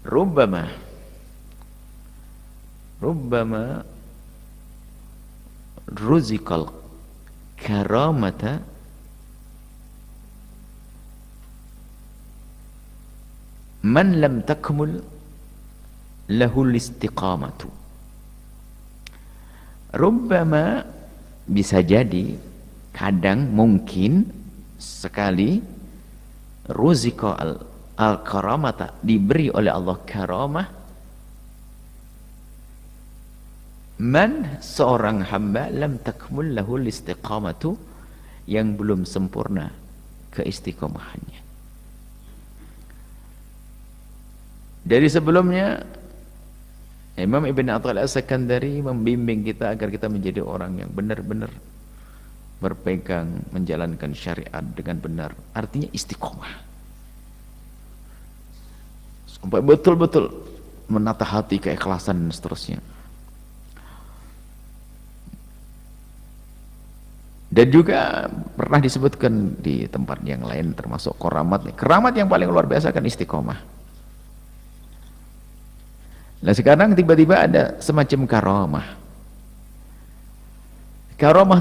rubbama ruzikal karamata man lam takmul lahul istiqamatu. Rubbama, bisa jadi, kadang, mungkin sekali, ruziko al-karamata, diberi oleh Allah karamah, man, seorang hamba, lam takmul lahul istiqamatu, yang belum sempurna keistiqomahannya. Dari sebelumnya Imam Ibn Attal As-Sakandari membimbing kita agar kita menjadi orang yang benar-benar berpegang, menjalankan syariat dengan benar. Artinya istiqomah, sampai betul-betul menata hati, keikhlasan dan seterusnya. Dan juga pernah disebutkan di tempat yang lain, termasuk keramat. Keramat yang paling luar biasa kan istiqomah. Nah sekarang tiba-tiba ada semacam karamah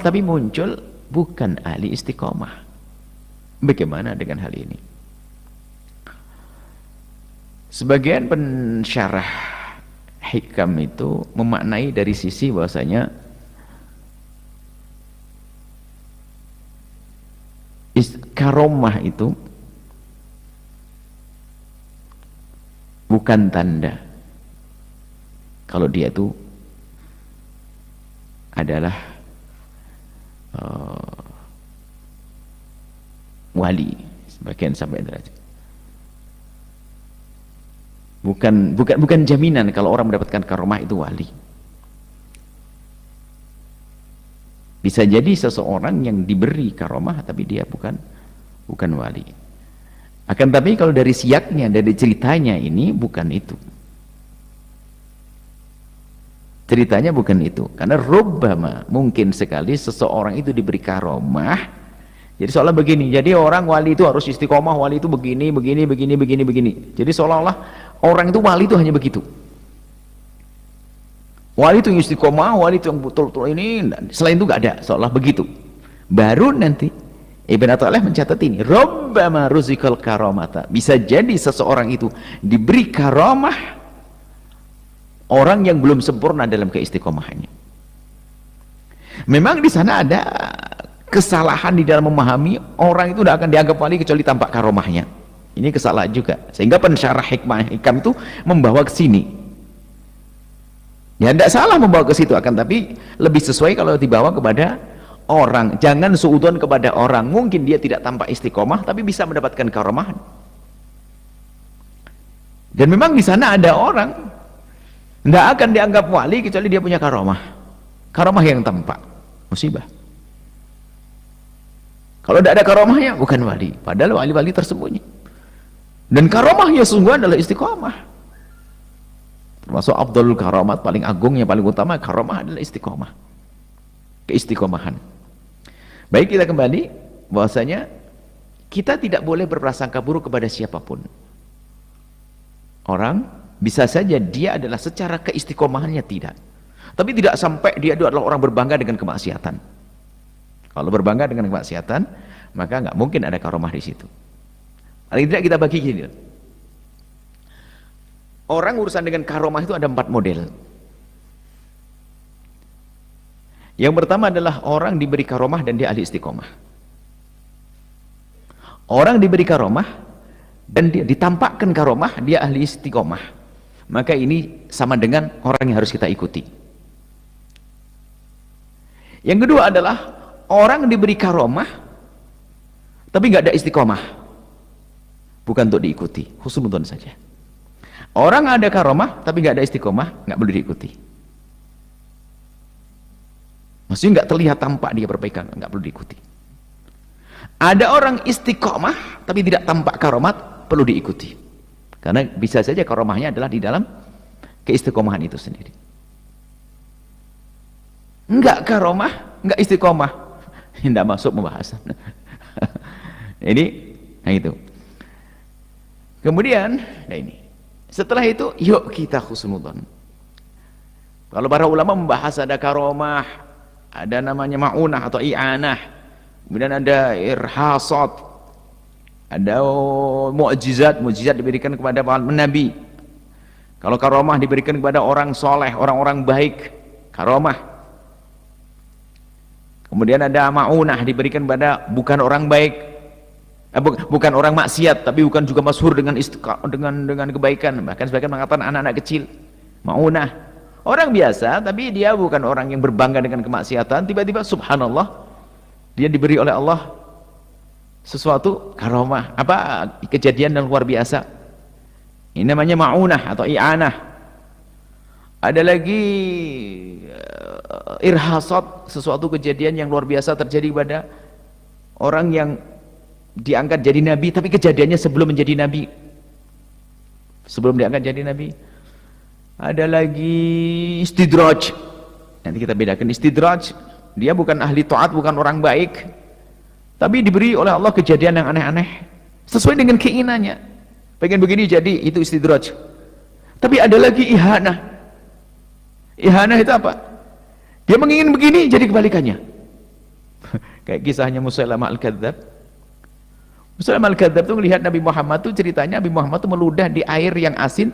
tapi muncul bukan ahli istiqomah. Bagaimana dengan hal ini? Sebagian pensyarah hikam itu memaknai dari sisi bahwasanya karamah itu bukan tanda kalau dia itu adalah wali. Sebagian sampai derajat. Bukan jaminan kalau orang mendapatkan karamah itu wali. Bisa jadi seseorang yang diberi karamah tapi dia bukan wali. Akan tapi kalau dari siaknya, dari ceritanya ini bukan itu. Ceritanya bukan itu. Karena rubbama, mungkin sekali seseorang itu diberi karamah. Jadi seolah begini, jadi orang wali itu harus istiqomah, wali itu begini. Jadi seolah-olah orang itu wali itu hanya begitu. Wali itu yang istiqomah, wali itu yang betul-betul ini, selain itu gak ada, seolah begitu. Baru nanti Ibn Athaillah mencatat ini, rubbama ruzikal karamata, bisa jadi seseorang itu diberi karamah orang yang belum sempurna dalam keistiqomahannya. Memang di sana ada kesalahan di dalam memahami orang itu tidak akan dianggap wali kecuali tampak karomahnya. Ini kesalahan juga. Sehingga pensyarah hikam itu membawa ke sini. Ya tidak salah membawa ke situ, akan tapi lebih sesuai kalau dibawa kepada orang. Jangan suudzon kepada orang. Mungkin dia tidak tampak istiqomah tapi bisa mendapatkan karomahan. Dan memang di sana ada orang tidak akan dianggap wali kecuali dia punya karomah yang tampak, musibah. Kalau tidak ada karomahnya bukan wali, padahal wali-wali tersembunyi. Dan karomahnya sungguh adalah istiqomah. Termasuk Abdul Karamat, paling agung, yang paling utama karomah adalah istiqomah, keistiqomahan. Baik, kita kembali bahwasanya kita tidak boleh berprasangka buruk kepada siapapun. Orang bisa saja dia adalah secara keistiqomahannya tidak, tapi tidak sampai dia adalah orang berbangga dengan kemaksiatan. Kalau berbangga dengan kemaksiatan, maka nggak mungkin ada karomah di situ. Paling tidak kita bagi gini, orang urusan dengan karomah itu ada 4 model. Yang pertama adalah orang diberi karomah dan dia ahli istiqomah. Orang diberi karomah dan dia ditampakkan karomah, dia ahli istiqomah, maka ini sama dengan orang yang harus kita ikuti. Yang kedua adalah orang diberi karomah tapi nggak ada istiqomah, bukan untuk diikuti, husnuzon saja. Orang ada karomah tapi nggak ada istiqomah, nggak boleh diikuti. Maksudnya nggak terlihat tampak dia berpegang, nggak perlu diikuti. Ada orang istiqomah tapi tidak tampak karomat, perlu diikuti. Karena bisa saja karomahnya adalah di dalam keistiqomahan itu sendiri. Enggak karomah, enggak istiqomah, tidak masuk pembahasan. Ini, nah itu. Kemudian, nah ini, Setelah itu yuk kita husnudzon. Kalau para ulama membahas ada karomah, ada namanya ma'unah atau i'anah, kemudian ada irhasat, ada mukjizat, mukjizat diberikan kepada para nabi. Kalau karomah diberikan kepada orang soleh, orang-orang baik, karomah. Kemudian ada ma'unah diberikan kepada bukan orang baik, bukan orang maksiat, tapi bukan juga masyhur dengan dengan kebaikan. Bahkan sebagian mengatakan anak-anak kecil. Ma'unah, orang biasa tapi dia bukan orang yang berbangga dengan kemaksiatan, tiba-tiba subhanallah dia diberi oleh Allah sesuatu karomah, apa kejadian yang luar biasa. Ini namanya ma'unah atau i'anah. Ada lagi irhasat, sesuatu kejadian yang luar biasa terjadi pada orang yang diangkat jadi nabi, tapi kejadiannya sebelum menjadi nabi, sebelum diangkat jadi nabi. Ada lagi istidraj, nanti kita bedakan. Istidraj, dia bukan ahli taat, bukan orang baik, tapi diberi oleh Allah kejadian yang aneh-aneh sesuai dengan keinginannya, pengen begini jadi, itu istidraj. Tapi ada lagi ihanah. Ihanah itu apa? Dia menginginkan begini jadi kebalikannya. Kayak kisahnya Musailamah al-Kadzdzab. Musailamah al-Kadzdzab itu melihat Nabi Muhammad itu, ceritanya Nabi Muhammad itu meludah di air yang asin,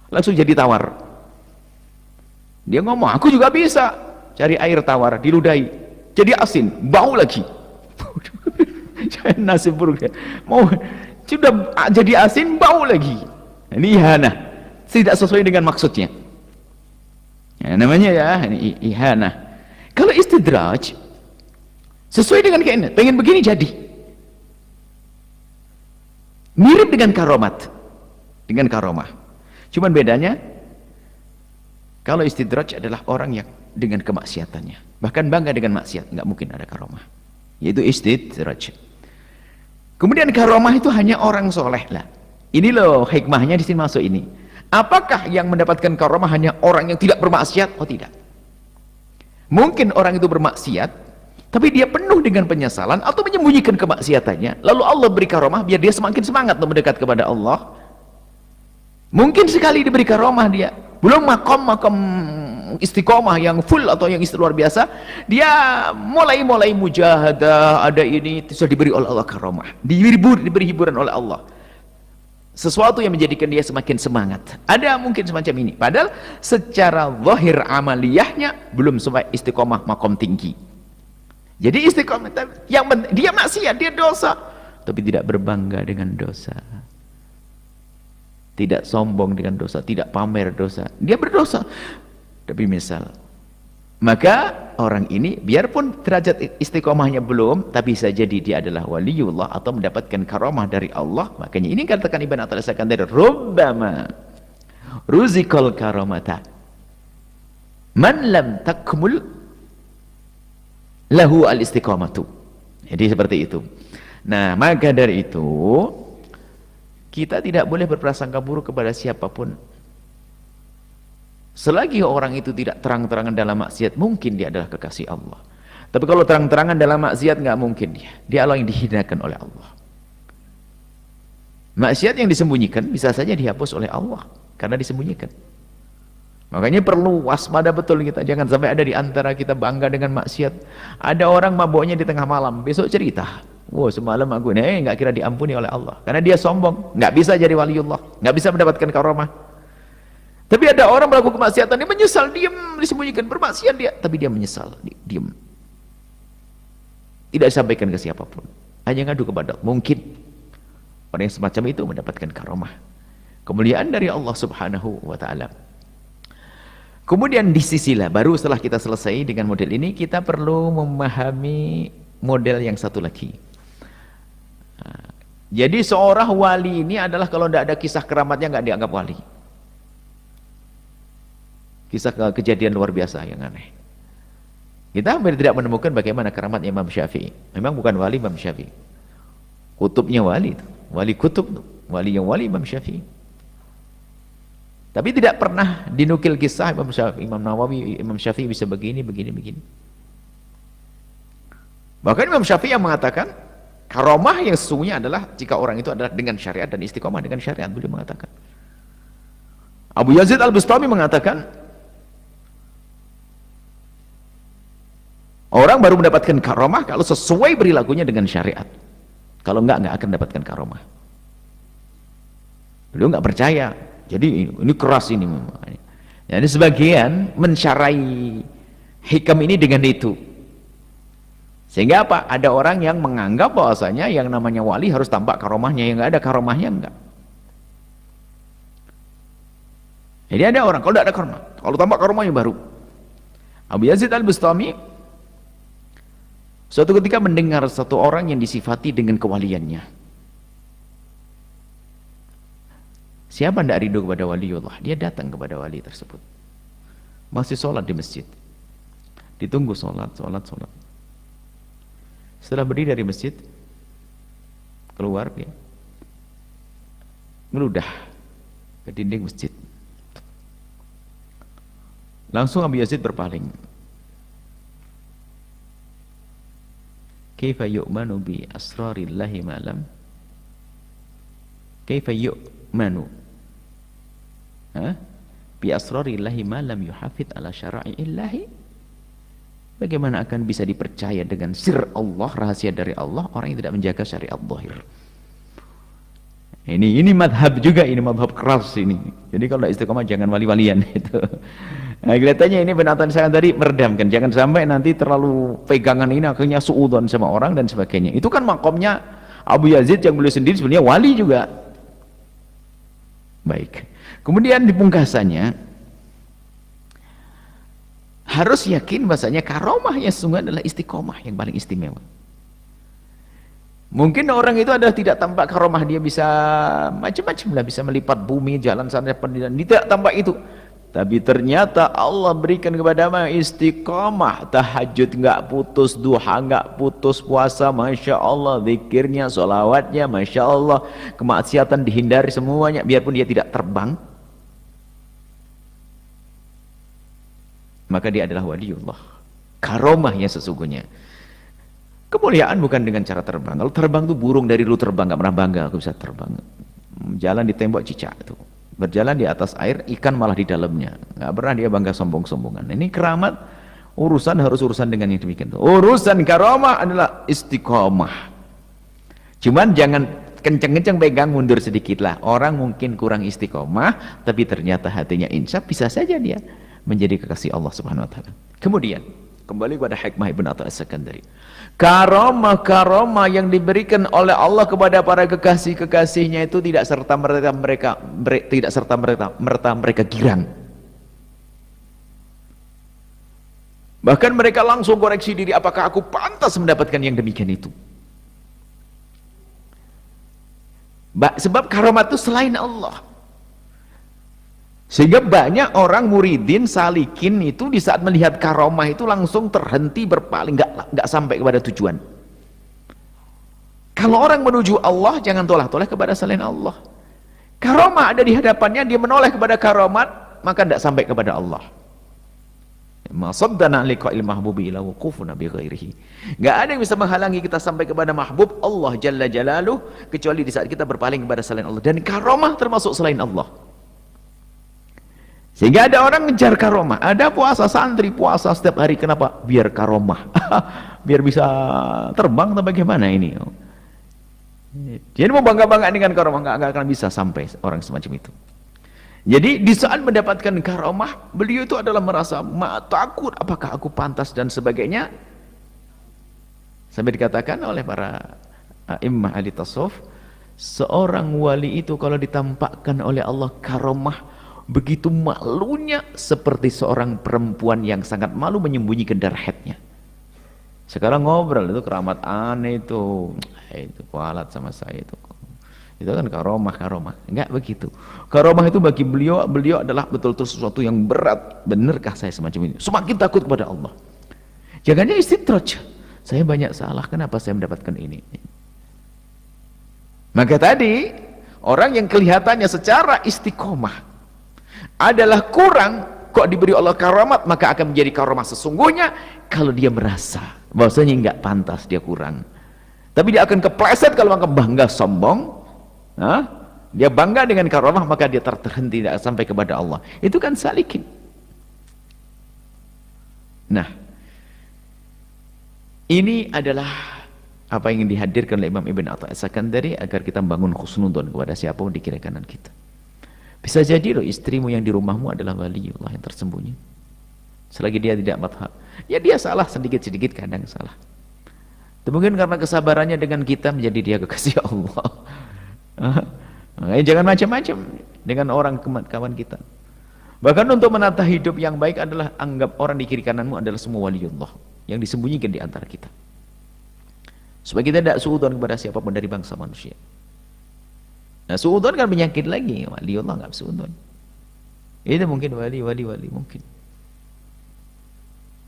langsung jadi tawar. Dia ngomong, aku juga bisa cari air tawar, diludahi jadi asin, bau lagi. Nasib buruk dia. Mau sudah jadi asin, bau lagi. Ini ihanah, tidak sesuai dengan maksudnya. Ya, namanya ya ini ihanah. Kalau istidraj sesuai dengan keinginan, pengen begini jadi, mirip dengan karomat, dengan karomah. Cuman bedanya, kalau istidraj adalah orang yang dengan kemaksiatannya, bahkan bangga dengan maksiat, nggak mungkin ada karomah, yaitu istidraj. Kemudian karomah itu hanya orang soleh lah. Ini loh hikmahnya di sini masuk ini. Apakah yang mendapatkan karomah hanya orang yang tidak bermaksiat? Oh tidak. Mungkin orang itu bermaksiat, tapi dia penuh dengan penyesalan atau menyembunyikan kemaksiatannya, lalu Allah beri karomah biar dia semakin semangat untuk mendekat kepada Allah. Mungkin sekali diberi karomah dia, belum makom istiqomah yang full atau yang luar biasa, dia mulai mujahadah, ada ini, sudah diberi oleh Allah karomah, diberi hiburan oleh Allah, sesuatu yang menjadikan dia semakin semangat. Ada mungkin semacam ini, padahal secara zahir amaliyahnya belum sampai istiqomah makom tinggi. Jadi istiqomah yang dia maksiat, dia dosa, tapi tidak berbangga dengan dosa, tidak sombong dengan dosa, tidak pamer dosa, dia berdosa tapi misal. Maka orang ini biarpun derajat istiqomahnya belum, tapi bisa jadi dia adalah waliullah atau mendapatkan karamah dari Allah. Makanya ini katakan Ibn Athaillah Sakandari, rubbama ruzikal karamata man lam takmul lahu al istiqomatu. Jadi seperti itu. Nah, maka dari itu kita tidak boleh berprasangka buruk kepada siapapun selagi orang itu tidak terang-terangan dalam maksiat. Mungkin dia adalah kekasih Allah, tapi kalau terang-terangan dalam maksiat nggak mungkin dia Allah yang dihinakan oleh Allah. Maksiat yang disembunyikan bisa saja dihapus oleh Allah karena disembunyikan. Makanya perlu waspada betul kita, jangan sampai ada di antara kita bangga dengan maksiat. Ada orang mabuknya di tengah malam, besok cerita, wow semalam aku ini nggak kira diampuni oleh Allah, karena dia sombong, nggak bisa jadi waliullah, nggak bisa mendapatkan karamah. Tapi ada orang melakukan kemaksiatan, dia menyesal, diam, disembunyikan, bermaksiat dia, tapi dia menyesal, diam, tidak disampaikan ke siapapun, hanya ngadu kepada Allah. Mungkin orang yang semacam itu mendapatkan karamah, kemuliaan dari Allah Subhanahu wa Ta'ala. Kemudian di sisilah, baru setelah kita selesai dengan model ini, kita perlu memahami model yang satu lagi. Jadi seorang wali ini adalah kalau tidak ada kisah keramatnya nggak dianggap wali. Kisah kejadian luar biasa yang aneh. Kita hampir tidak menemukan bagaimana keramat Imam Syafi'i. Memang bukan wali Imam Syafi'i, kutubnya wali itu. Wali kutub itu, wali yang wali Imam Syafi'i. Tapi tidak pernah dinukil kisah Imam Syafi'i, Imam Nawawi, Imam Syafi'i bisa begini. Bahkan Imam Syafi'i yang mengatakan karamah yang sesungguhnya adalah jika orang itu adalah dengan syariat dan istiqomah dengan syariat, beliau mengatakan. Abu Yazid Al-Bustami mengatakan, orang baru mendapatkan karomah kalau sesuai perilakunya dengan syariat. Kalau enggak akan mendapatkan karomah. Beliau enggak percaya. Jadi ini keras ini. Jadi sebagian mensyarai hikam ini dengan itu. Sehingga apa? Ada orang yang menganggap bahwasanya yang namanya wali harus tampak karomahnya, yang enggak ada karomahnya enggak. Jadi ada orang kalau enggak ada karomah, kalau tampak karomahnya baru. Abu Yazid Al-Bustami suatu ketika mendengar satu orang yang disifati dengan kewaliannya. Siapa tidak rindu kepada waliullah? Dia datang kepada wali tersebut. Masih sholat di masjid. Ditunggu sholat. Setelah berdiri dari masjid, keluar dia. Ngeludah ke dinding masjid. Langsung Abu Yazid berpaling. Kaifa yu'manu bi asrarillahi ma'lam? Kaifa yu'manu bi asrarillahi ma'lam yuhafid ala syara'illahi? Bagaimana akan bisa dipercaya dengan sir Allah, rahasia dari Allah, orang yang tidak menjaga syariat zahir? Ini madhab juga, ini madhab keras ini. Jadi kalau tidak istiqomah jangan wali-walian itu. Nah, kelihatannya ini penatapan saya tadi meredamkan, jangan sampai nanti terlalu pegangan ini akhirnya suudzon sama orang dan sebagainya. Itu kan makomnya Abu Yazid yang beliau sendiri sebenarnya wali juga. Baik. Kemudian di pungkasannya harus yakin bahasanya karomah yang sesungguhnya adalah istiqomah yang paling istimewa. Mungkin orang itu adalah tidak tampak karomah, dia bisa macam-macam lah, bisa melipat bumi, jalan sana pendidikan, tidak tampak itu. Tapi ternyata Allah berikan kepada istiqomah, tahajud nggak putus, duha nggak putus, puasa masya Allah, zikirnya, sholawatnya masya Allah, kemaksiatan dihindari semuanya, biarpun dia tidak terbang, maka dia adalah waliullah. Karomahnya sesungguhnya. Kemuliaan bukan dengan cara terbang. Kalau terbang tuh burung dari lu terbang, nggak pernah bangga aku bisa terbang. Jalan di tembok cicak tuh. Berjalan di atas air, ikan malah di dalamnya. Nggak pernah dia bangga sombong-sombongan. Ini keramat, urusan harus urusan dengan yang demikian. Urusan karomah adalah istiqomah. Cuman jangan kenceng-kenceng pegang, mundur sedikit lah. Orang mungkin kurang istiqomah, tapi ternyata hatinya insaf, bisa saja dia menjadi kekasih Allah Subhanahu Wa Taala. Kemudian kembali pada hikmah Ibn Atha As-Sakandari. Karomah yang diberikan oleh Allah kepada para kekasih-kekasihnya itu tidak serta merta mereka girang. Bahkan mereka langsung koreksi diri, apakah aku pantas mendapatkan yang demikian itu? Sebab karomat itu selain Allah. Sehingga banyak orang muridin, salikin itu di saat melihat karomah itu langsung terhenti, berpaling, nggak sampai kepada tujuan. Kalau orang menuju Allah, jangan toleh-toleh kepada selain Allah. Karomah ada di hadapannya, dia menoleh kepada karomat, maka tidak sampai kepada Allah. Masaddana liqa'il mahbubi ila wuqufuna bi ghairihi. Nggak ada yang bisa menghalangi kita sampai kepada mahbub Allah Jalla Jalaluh kecuali di saat kita berpaling kepada selain Allah. Dan karomah termasuk selain Allah. Sehingga ada orang ngejar karomah, ada puasa santri, puasa setiap hari, kenapa? Biar karomah, biar bisa terbang atau bagaimana ini? Jadi mau bangga-bangga dengan karomah, nggak akan bisa sampai orang semacam itu. Jadi di saat mendapatkan karomah, beliau itu adalah merasa takut, apakah aku pantas dan sebagainya. Sampai dikatakan oleh para a'immah ahli tasawuf, seorang wali itu kalau ditampakkan oleh Allah karomah, begitu malunya seperti seorang perempuan yang sangat malu menyembunyikan darah haidnya. Sekarang ngobrol itu keramat aneh itu kualat sama saya itu kan karomah. Enggak begitu. Karomah itu bagi beliau adalah betul-betul sesuatu yang berat. Benarkah saya semacam ini? Semakin takut kepada Allah. Jangannya istidraj, saya banyak salah, kenapa saya mendapatkan ini? Maka tadi orang yang kelihatannya secara istiqomah adalah kurang, kok diberi Allah karamat, maka akan menjadi karamah sesungguhnya kalau dia merasa bahwasanya enggak pantas, dia kurang. Tapi dia akan kepleset kalau akan bangga sombong, Dia bangga dengan karomah, maka dia terhenti tidak sampai kepada Allah. Itu kan salikin. Nah, ini adalah apa yang dihadirkan oleh Imam Ibn Atha As-Sakandari agar kita membangun khusnudon kepada siapapun di kiri kanan kita. Bisa jadi loh istrimu yang di rumahmu adalah waliullah yang tersembunyi. Selagi dia tidak madhab, ya dia salah sedikit-sedikit, kadang salah. Itu mungkin karena kesabarannya dengan kita menjadi dia kekasih Allah. Makanya jangan macam-macam dengan orang kawan kita. Bahkan untuk menata hidup yang baik adalah anggap orang di kiri kananmu adalah semua waliullah yang disembunyikan di antara kita. Supaya kita tidak suudzon kepada siapapun dari bangsa manusia. Nah, suudzon kan penyakit lagi. Waliullah nggak suudzon. Itu mungkin wali mungkin.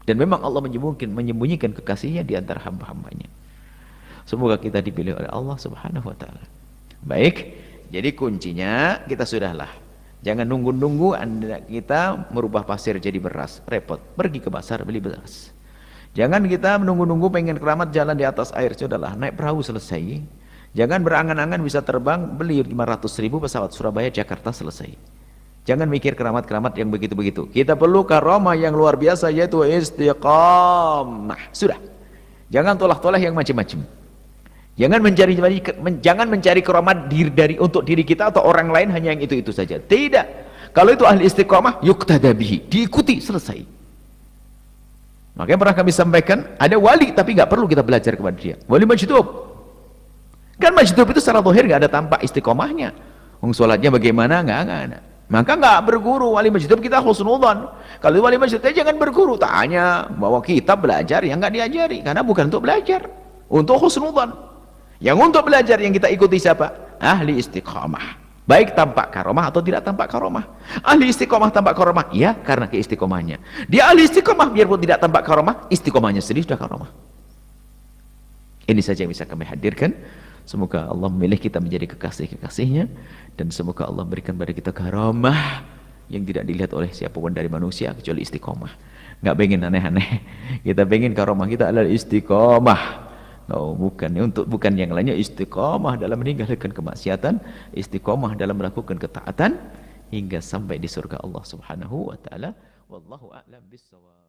Dan memang Allah menyembunyikan kekasihnya di antara hamba-hambanya. Semoga kita dipilih oleh Allah Subhanahu wa taala. Baik. Jadi kuncinya kita sudahlah. Jangan nunggu-nunggu kita merubah pasir jadi beras. Repot. Pergi ke pasar beli beras. Jangan kita menunggu-nunggu pengen keramat jalan di atas air. Sudahlah, naik perahu selesai. Jangan berangan-angan bisa terbang, beli 500.000 pesawat Surabaya Jakarta selesai. Jangan mikir keramat-keramat yang begitu-begitu. Kita perlu karomah yang luar biasa, yaitu istiqamah. Sudah. Jangan tolak-tolak yang macam-macam. Jangan mencari keramat untuk diri kita atau orang lain hanya yang itu-itu saja. Tidak. Kalau itu ahli istiqamah, yuktada bihi. Diikuti, selesai. Makanya pernah kami sampaikan, ada wali tapi nggak perlu kita belajar kepada dia. Wali majdub. Kan majdub itu secara zahir nggak ada tampak istiqomahnya. Sholatnya bagaimana? Nggak ada. Maka nggak berguru. Wali majdub kita husnudzon. Kalau wali majdub kita jangan berguru. Tanya bahwa kita belajar yang nggak diajari, karena bukan untuk belajar, untuk husnudzon. Yang untuk belajar yang kita ikuti siapa? Ahli istiqamah. Baik tampak karomah atau tidak tampak karomah. Ahli istiqamah tampak karomah, iya karena keistiqomahnya. Dia ahli istiqamah biarpun tidak tampak karomah, istiqomahnya sendiri sudah karomah. Ini saja yang bisa kami hadirkan. Semoga Allah memilih kita menjadi kekasih-kekasihnya, dan semoga Allah berikan pada kita karomah yang tidak dilihat oleh siapapun dari manusia kecuali istiqomah. Nggak pengen aneh-aneh. Kita pengen karomah kita adalah istiqomah. Oh, bukan yang lainnya. Istiqomah dalam meninggalkan kemaksiatan, istiqomah dalam melakukan ketaatan hingga sampai di surga Allah Subhanahu wa taala. Wallahu a'lam bissawab.